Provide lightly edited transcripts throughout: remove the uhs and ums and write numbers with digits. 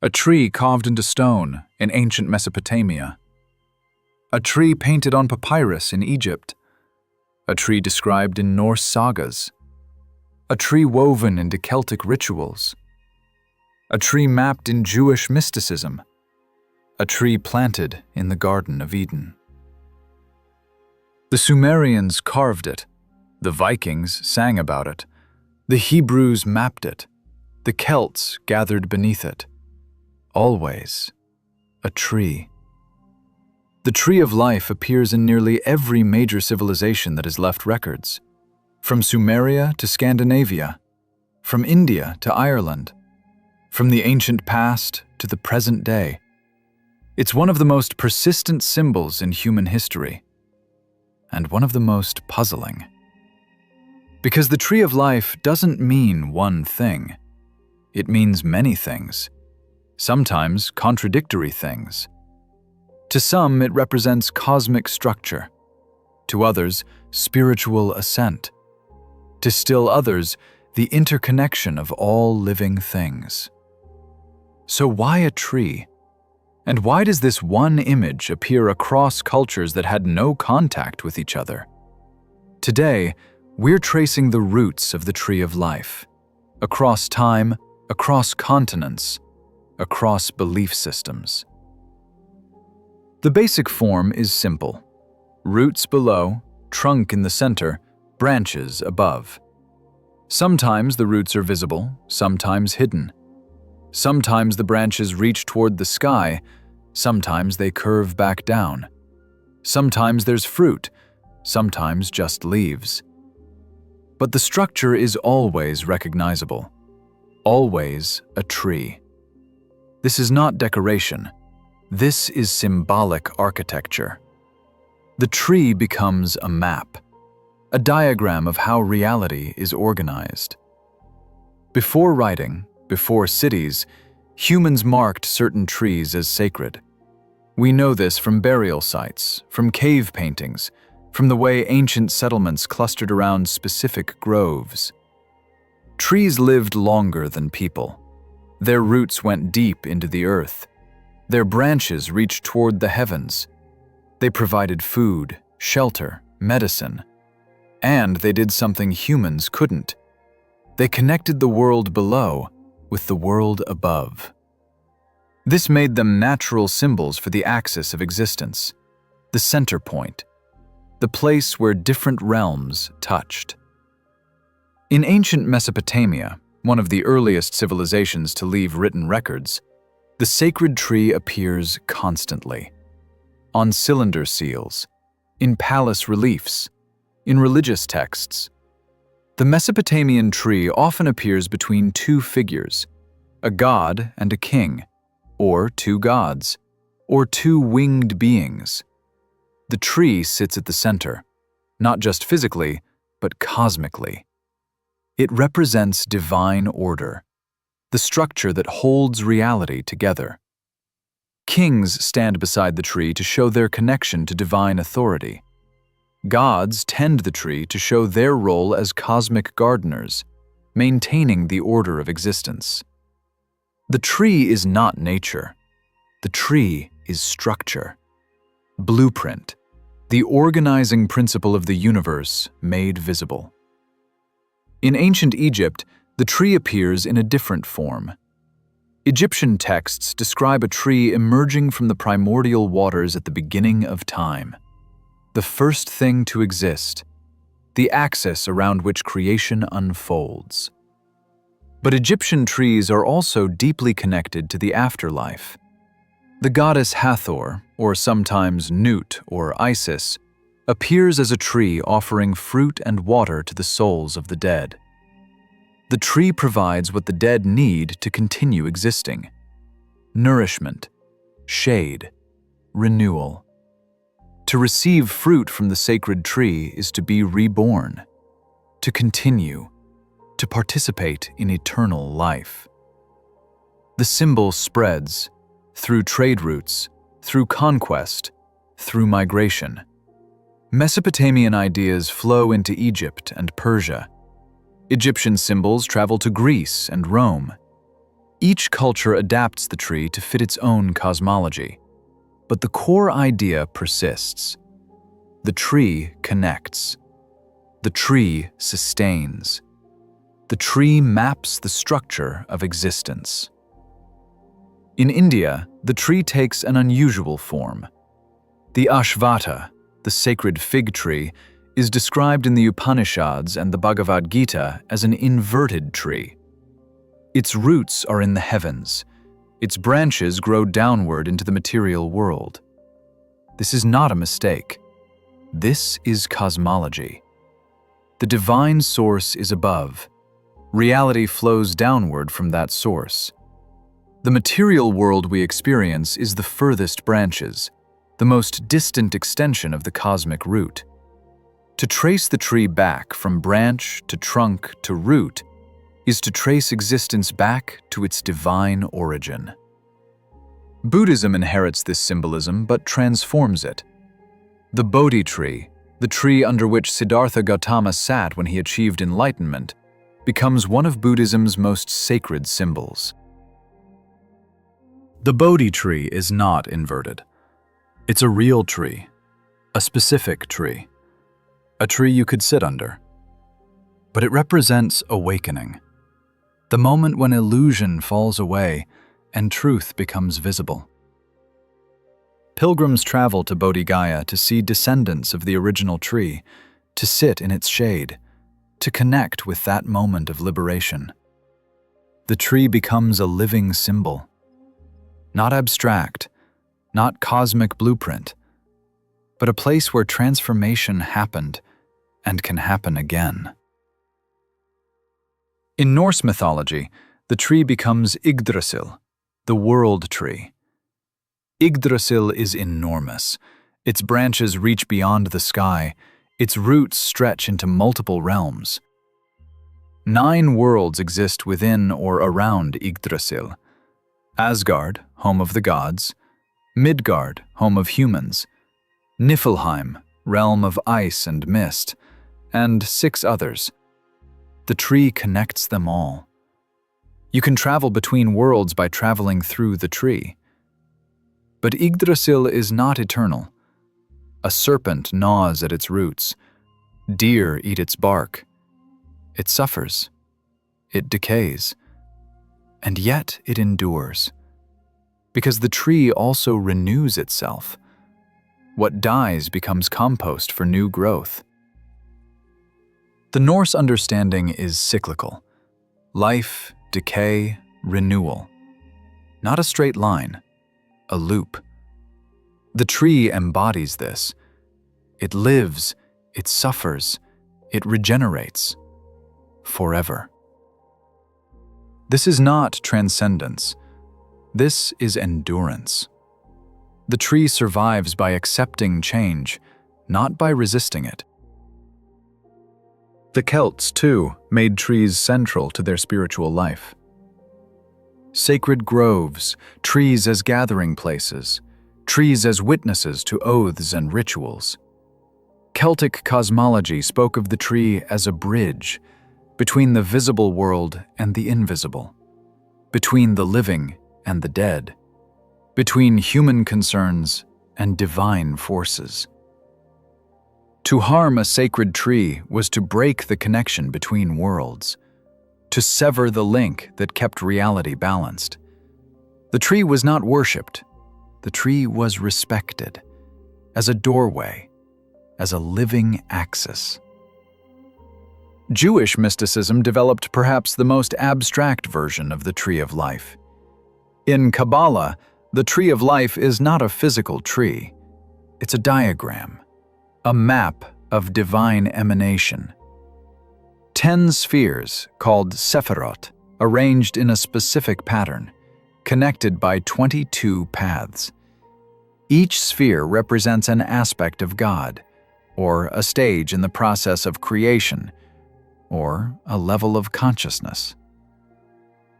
A tree carved into stone in ancient Mesopotamia. A tree painted on papyrus in Egypt. A tree described in Norse sagas. A tree woven into Celtic rituals. A tree mapped in Jewish mysticism. A tree planted in the Garden of Eden. The Sumerians carved it. The Vikings sang about it. The Hebrews mapped it. The Celts gathered beneath it. Always a tree. The tree of life appears in nearly every major civilization that has left records. From Sumeria to Scandinavia, from India to Ireland, from the ancient past to the present day. It's one of the most persistent symbols in human history, and one of the most puzzling. Because the tree of life doesn't mean one thing. It means many things, sometimes contradictory things. To some, it represents cosmic structure. To others, spiritual ascent. To still others, the interconnection of all living things. So why a tree? And why does this one image appear across cultures that had no contact with each other? Today, we're tracing the roots of the tree of life, across time, across continents, across belief systems. The basic form is simple. Roots below, trunk in the center, branches above. Sometimes the roots are visible, sometimes hidden. Sometimes the branches reach toward the sky, sometimes they curve back down. Sometimes there's fruit, sometimes just leaves. But the structure is always recognizable. Always a tree. This is not decoration. This is symbolic architecture. The tree becomes a map, a diagram of how reality is organized. Before writing, before cities, humans marked certain trees as sacred. We know this from burial sites, from cave paintings, from the way ancient settlements clustered around specific groves. Trees lived longer than people. Their roots went deep into the earth. Their branches reached toward the heavens. They provided food, shelter, medicine. And they did something humans couldn't. They connected the world below with the world above. This made them natural symbols for the axis of existence, the center point, the place where different realms touched. In ancient Mesopotamia, one of the earliest civilizations to leave written records, the sacred tree appears constantly. On cylinder seals, in palace reliefs, in religious texts. The Mesopotamian tree often appears between two figures, a god and a king, or two gods, or two winged beings. The tree sits at the center, not just physically, but cosmically. It represents divine order, the structure that holds reality together. Kings stand beside the tree to show their connection to divine authority. Gods tend the tree to show their role as cosmic gardeners, maintaining the order of existence. The tree is not nature. The tree is structure. Blueprint, the organizing principle of the universe made visible. In ancient Egypt, the tree appears in a different form. Egyptian texts describe a tree emerging from the primordial waters at the beginning of time. The first thing to exist, the axis around which creation unfolds. But Egyptian trees are also deeply connected to the afterlife. The goddess Hathor, or sometimes Nut or Isis, appears as a tree offering fruit and water to the souls of the dead. The tree provides what the dead need to continue existing: nourishment, shade, renewal. To receive fruit from the sacred tree is to be reborn, to continue, to participate in eternal life. The symbol spreads through trade routes, through conquest, through migration. Mesopotamian ideas flow into Egypt and Persia. Egyptian symbols travel to Greece and Rome. Each culture adapts the tree to fit its own cosmology, but the core idea persists. The tree connects. The tree sustains. The tree maps the structure of existence. In India, the tree takes an unusual form. The Ashvata, the sacred fig tree, is described in the Upanishads and the Bhagavad Gita as an inverted tree. Its roots are in the heavens. Its branches grow downward into the material world. This is not a mistake. This is cosmology. The divine source is above. Reality flows downward from that source. The material world we experience is the furthest branches, the most distant extension of the cosmic root. To trace the tree back from branch to trunk to root is to trace existence back to its divine origin. Buddhism inherits this symbolism but transforms it. The Bodhi tree, the tree under which Siddhartha Gautama sat when he achieved enlightenment, becomes one of Buddhism's most sacred symbols. The Bodhi tree is not inverted. It's a real tree, a specific tree, a tree you could sit under. But it represents awakening, the moment when illusion falls away and truth becomes visible. Pilgrims travel to Bodhi Gaya to see descendants of the original tree, to sit in its shade, to connect with that moment of liberation. The tree becomes a living symbol, not abstract, not cosmic blueprint, but a place where transformation happened and can happen again. In Norse mythology, the tree becomes Yggdrasil, the world tree. Yggdrasil is enormous. Its branches reach beyond the sky. Its roots stretch into multiple realms. 9 worlds exist within or around Yggdrasil. Asgard, home of the gods. Midgard, home of humans. Niflheim, realm of ice and mist. And 6 others. The tree connects them all. You can travel between worlds by traveling through the tree. But Yggdrasil is not eternal. A serpent gnaws at its roots. Deer eat its bark. It suffers. It decays. And yet it endures. Because the tree also renews itself. What dies becomes compost for new growth. The Norse understanding is cyclical. Life, decay, renewal. Not a straight line. A loop. The tree embodies this. It lives, it suffers, it regenerates. Forever. This is not transcendence. This is endurance. The tree survives by accepting change, not by resisting it. The Celts, too, made trees central to their spiritual life. Sacred groves, trees as gathering places, trees as witnesses to oaths and rituals. Celtic cosmology spoke of the tree as a bridge between the visible world and the invisible, between the living and the dead, between human concerns and divine forces. To harm a sacred tree was to break the connection between worlds, to sever the link that kept reality balanced. The tree was not worshipped. The tree was respected as a doorway, as a living axis. Jewish mysticism developed perhaps the most abstract version of the tree of life. In Kabbalah, the tree of life is not a physical tree. It's a diagram, a map of divine emanation. 10 spheres, called sephirot, arranged in a specific pattern, connected by 22 paths. Each sphere represents an aspect of God, or a stage in the process of creation, or a level of consciousness.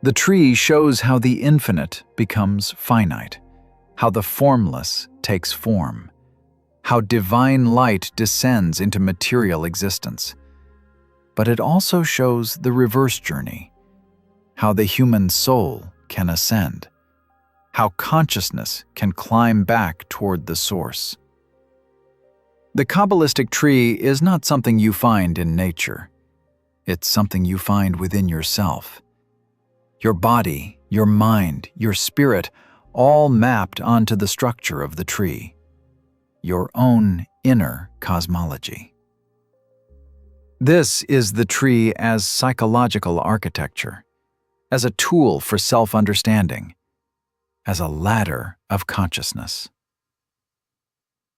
The tree shows how the infinite becomes finite, how the formless takes form, how divine light descends into material existence. But it also shows the reverse journey, how the human soul can ascend, how consciousness can climb back toward the source. The Kabbalistic tree is not something you find in nature. It's something you find within yourself. Your body, your mind, your spirit, all mapped onto the structure of the tree. Your own inner cosmology. This is the tree as psychological architecture, as a tool for self-understanding, as a ladder of consciousness.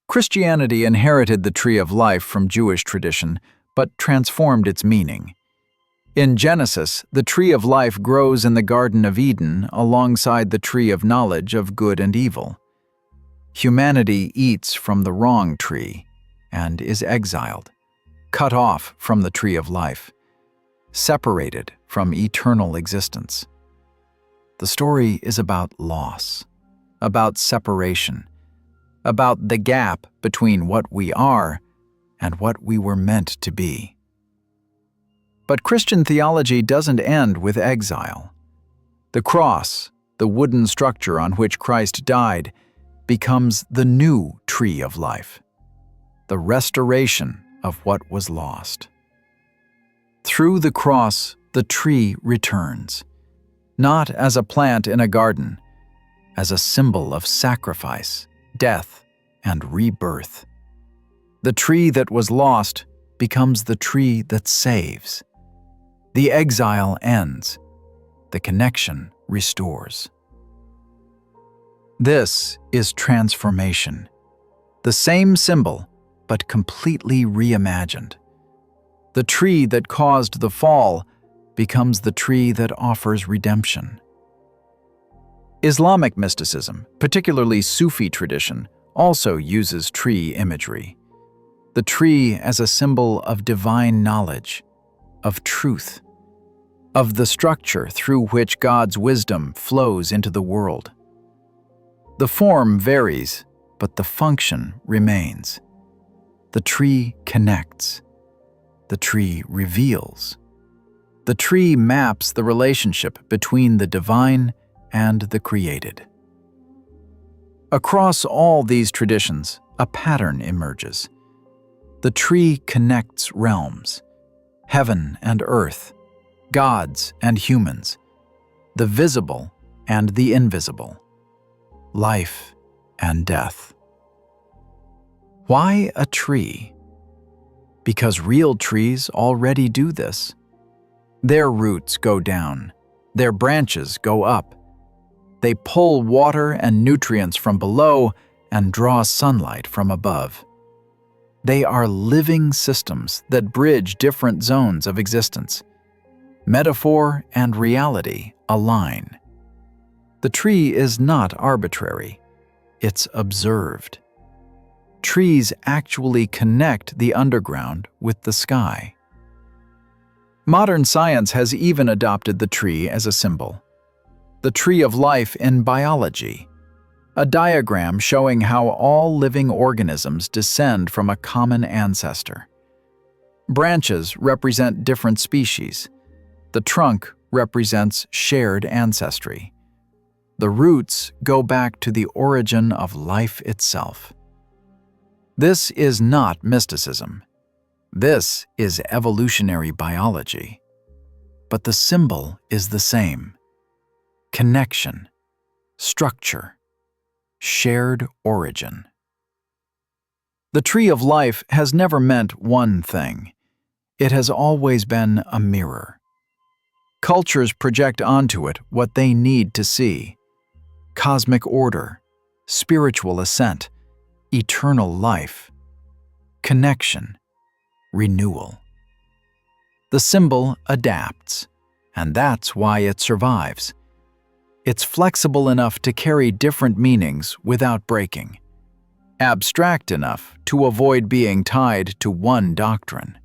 Christianity inherited the tree of life from Jewish tradition, but transformed its meaning. In Genesis, the tree of life grows in the Garden of Eden alongside the tree of knowledge of good and evil. Humanity eats from the wrong tree and is exiled, cut off from the tree of life, separated from eternal existence. The story is about loss, about separation, about the gap between what we are and what we were meant to be. But Christian theology doesn't end with exile. The cross, the wooden structure on which Christ died, becomes the new tree of life, the restoration of what was lost. Through the cross, the tree returns, not as a plant in a garden, as a symbol of sacrifice, death, and rebirth. The tree that was lost becomes the tree that saves. The exile ends. The connection restores. This is transformation. The same symbol, but completely reimagined. The tree that caused the fall becomes the tree that offers redemption. Islamic mysticism, particularly Sufi tradition, also uses tree imagery. The tree as a symbol of divine knowledge, of truth, of the structure through which God's wisdom flows into the world. The form varies, but the function remains. The tree connects. The tree reveals. The tree maps the relationship between the divine and the created. Across all these traditions, a pattern emerges. The tree connects realms, heaven and earth, gods and humans, the visible and the invisible, life and death. Why a tree? Because real trees already do this. Their roots go down, their branches go up. They pull water and nutrients from below and draw sunlight from above. They are living systems that bridge different zones of existence. Metaphor and reality align. The tree is not arbitrary. It's observed. Trees actually connect the underground with the sky. Modern science has even adopted the tree as a symbol. The tree of life in biology, a diagram showing how all living organisms descend from a common ancestor. Branches represent different species. The trunk represents shared ancestry. The roots go back to the origin of life itself. This is not mysticism. This is evolutionary biology. But the symbol is the same. Connection, structure, shared origin. The tree of life has never meant one thing. It has always been a mirror. Cultures project onto it what they need to see: cosmic order, spiritual ascent, eternal life, connection, renewal. The symbol adapts, and that's why it survives. It's flexible enough to carry different meanings without breaking, abstract enough to avoid being tied to one doctrine.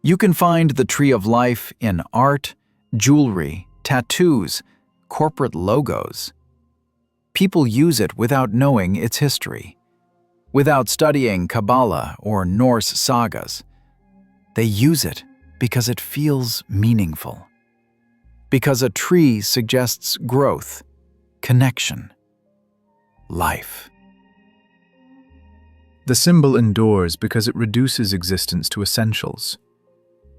You can find the tree of life in art, jewelry, tattoos, corporate logos. People use it without knowing its history, without studying Kabbalah or Norse sagas. They use it because it feels meaningful. Because a tree suggests growth, connection, life. The symbol endures because it reduces existence to essentials: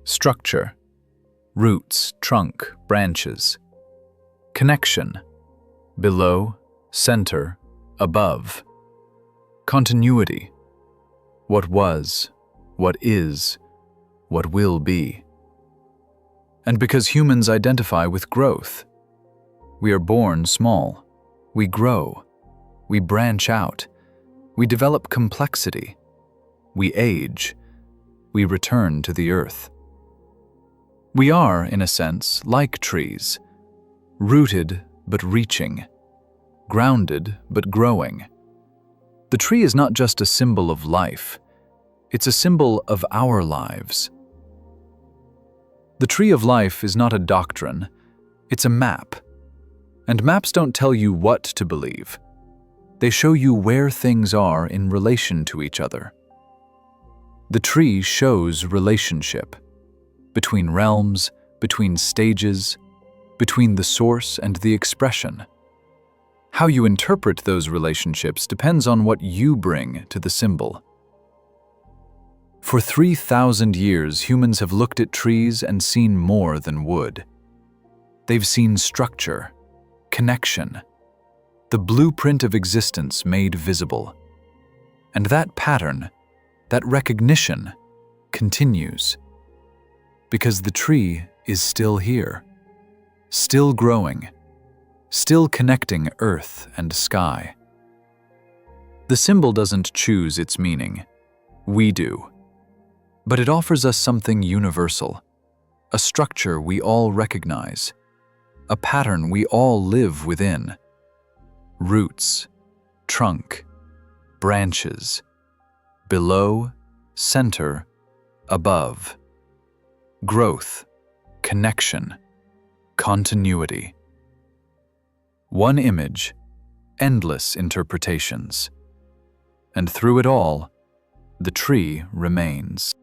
structure, roots, trunk, branches; connection, below, center, above; continuity, what was, what is, what will be. And because humans identify with growth, we are born small, we grow, we branch out, we develop complexity, we age, we return to the earth. We are, in a sense, like trees, rooted but reaching, grounded but growing. The tree is not just a symbol of life, it's a symbol of our lives. The tree of life is not a doctrine, it's a map. And maps don't tell you what to believe. They show you where things are in relation to each other. The tree shows relationship between realms, between stages, between the source and the expression. How you interpret those relationships depends on what you bring to the symbol. For 3,000 years, humans have looked at trees and seen more than wood. They've seen structure, connection, the blueprint of existence made visible. And that pattern, that recognition, continues. Because the tree is still here, still growing, still connecting earth and sky. The symbol doesn't choose its meaning. We do. But it offers us something universal, a structure we all recognize, a pattern we all live within. Roots, trunk, branches, below, center, above. Growth, connection, continuity. One image, endless interpretations. And through it all, the tree remains.